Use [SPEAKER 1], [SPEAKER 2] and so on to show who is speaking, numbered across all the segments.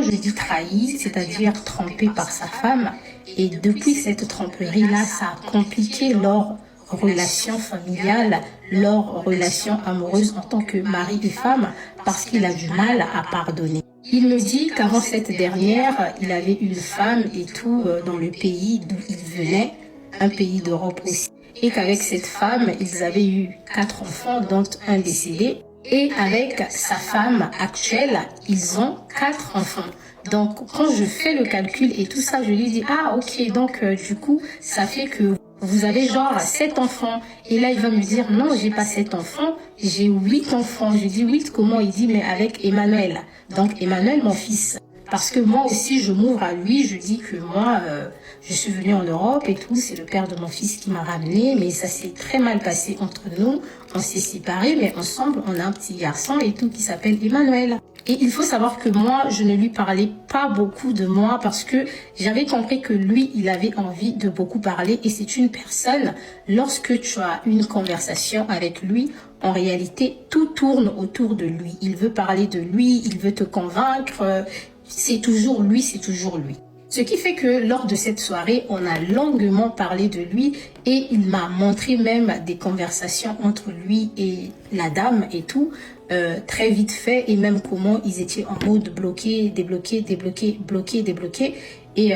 [SPEAKER 1] je dis trahi, c'est-à-dire trompé par sa femme. Et depuis cette tromperie-là, ça a compliqué leur relation familiale, leur relation amoureuse en tant que mari et femme, parce qu'il a du mal à pardonner. Il me dit qu'avant cette dernière, il avait une femme et tout dans le pays d'où il venait, un pays d'Europe aussi. Et qu'avec cette femme, ils avaient eu 4 enfants, dont un décédé. Et avec sa femme actuelle, ils ont 4 enfants. Donc, quand je fais le calcul et tout ça, je lui dis, ah ok, donc du coup, ça fait que vous avez genre 7 enfants. Et là, il va me dire, non, j'ai pas 7 enfants, j'ai 8 enfants. Je dis 8, comment? Il dit, mais avec Emmanuel. Donc, Emmanuel, mon fils. Parce que moi aussi, je m'ouvre à lui, je dis que moi, je suis venue en Europe et tout, c'est le père de mon fils qui m'a ramené, mais ça s'est très mal passé entre nous, on s'est séparés, mais ensemble, on a un petit garçon et tout qui s'appelle Emmanuel. Et il faut savoir que moi, je ne lui parlais pas beaucoup de moi parce que j'avais compris que lui, il avait envie de beaucoup parler et c'est une personne, lorsque tu as une conversation avec lui, en réalité, tout tourne autour de lui. Il veut parler de lui, il veut te convaincre, c'est toujours lui, c'est toujours lui. Ce qui fait que lors de cette soirée, on a longuement parlé de lui et il m'a montré même des conversations entre lui et la dame et tout, très vite fait, et même comment ils étaient en mode bloqué, débloqué, débloqué, bloqué, débloqué. Et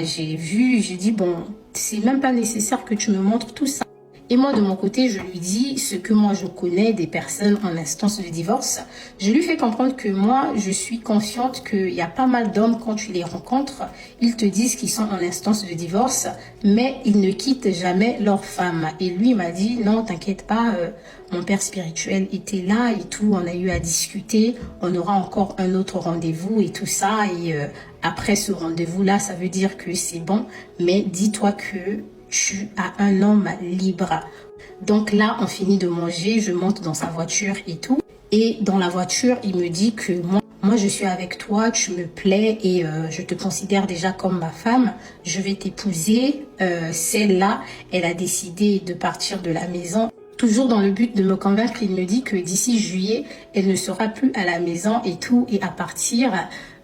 [SPEAKER 1] j'ai vu, j'ai dit bon, c'est même pas nécessaire que tu me montres tout ça. Et moi, de mon côté, je lui dis ce que moi je connais des personnes en instance de divorce. Je lui fais comprendre que moi, je suis consciente qu'il y a pas mal d'hommes, quand tu les rencontres, ils te disent qu'ils sont en instance de divorce, mais ils ne quittent jamais leur femme. Et lui m'a dit, non, t'inquiète pas, mon père spirituel était là et tout, on a eu à discuter, on aura encore un autre rendez-vous et tout ça. Et après ce rendez-vous-là, ça veut dire que c'est bon, mais dis-toi que tu as un homme libre. Donc là, on finit de manger, je monte dans sa voiture et tout. Et dans la voiture, il me dit que moi je suis avec toi, tu me plais et je te considère déjà comme ma femme. Je vais t'épouser. Celle-là, elle a décidé de partir de la maison. Toujours dans le but de me convaincre, il me dit que d'ici juillet, elle ne sera plus à la maison et tout. Et à partir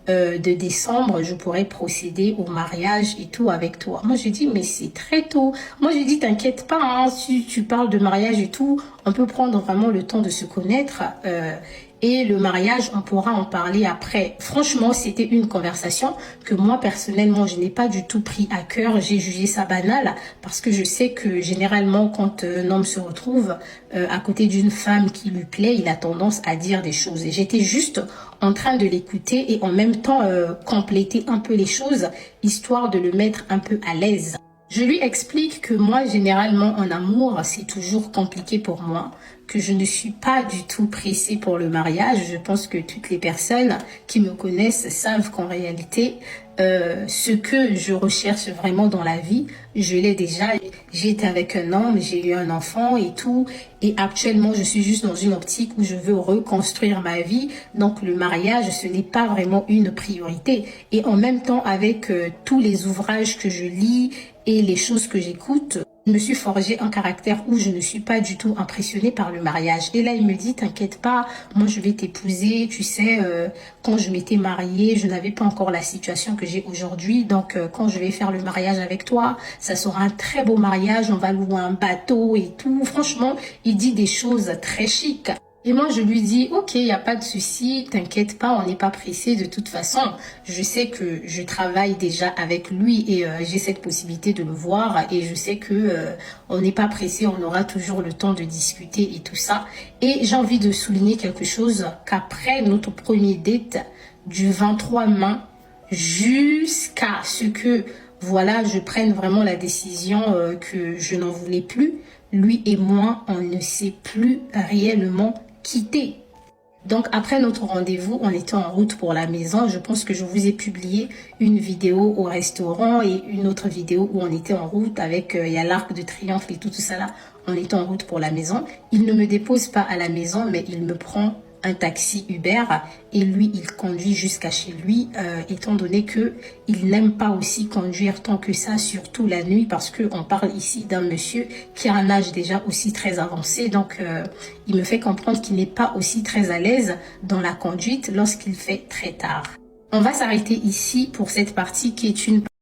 [SPEAKER 1] de décembre, je pourrais procéder au mariage et tout avec toi. Moi, je dis, mais c'est très tôt. Moi, je dis, t'inquiète pas, hein, si tu parles de mariage et tout, on peut prendre vraiment le temps de se connaître. Et le mariage, on pourra en parler après. Franchement, c'était une conversation que moi, personnellement, je n'ai pas du tout pris à cœur. J'ai jugé ça banal parce que je sais que généralement, quand un homme se retrouve à côté d'une femme qui lui plaît, il a tendance à dire des choses. Et j'étais juste en train de l'écouter et en même temps compléter un peu les choses, histoire de le mettre un peu à l'aise. Je lui explique que moi, généralement, en amour, c'est toujours compliqué pour moi, que je ne suis pas du tout pressée pour le mariage. Je pense que toutes les personnes qui me connaissent savent qu'en réalité, ce que je recherche vraiment dans la vie, je l'ai déjà. J'ai été avec un homme, j'ai eu un enfant et tout. Et actuellement, je suis juste dans une optique où je veux reconstruire ma vie. Donc, le mariage, ce n'est pas vraiment une priorité. Et en même temps, avec tous les ouvrages que je lis et les choses que j'écoute, je me suis forgé un caractère où je ne suis pas du tout impressionnée par le mariage. Et là, il me dit, t'inquiète pas, moi je vais t'épouser. Tu sais, quand je m'étais mariée, je n'avais pas encore la situation que j'ai aujourd'hui. Donc, quand je vais faire le mariage avec toi, ça sera un très beau mariage. On va louer un bateau et tout. Franchement, il dit des choses très chic. Et moi, je lui dis, ok, il n'y a pas de souci, t'inquiète pas, on n'est pas pressé de toute façon. Je sais que je travaille déjà avec lui et j'ai cette possibilité de le voir et je sais que on n'est pas pressé, on aura toujours le temps de discuter et tout ça. Et j'ai envie de souligner quelque chose, qu'après notre premier date du 23 mai jusqu'à ce que, voilà, je prenne vraiment la décision que je n'en voulais plus, lui et moi, on ne s'est plus réellement quitté. Donc après notre rendez-vous, on était en route pour la maison. Je pense que je vous ai publié une vidéo au restaurant et une autre vidéo où on était en route avec, il y a l'Arc de Triomphe et tout ça là. On était en route pour la maison. Il ne me dépose pas à la maison, mais il me prend un taxi Uber et lui il conduit jusqu'à chez lui étant donné que il n'aime pas aussi conduire tant que ça, surtout la nuit, parce que on parle ici d'un monsieur qui a un âge déjà aussi très avancé. Donc il me fait comprendre qu'il n'est pas aussi très à l'aise dans la conduite lorsqu'il fait très tard. On va s'arrêter ici pour cette partie qui est une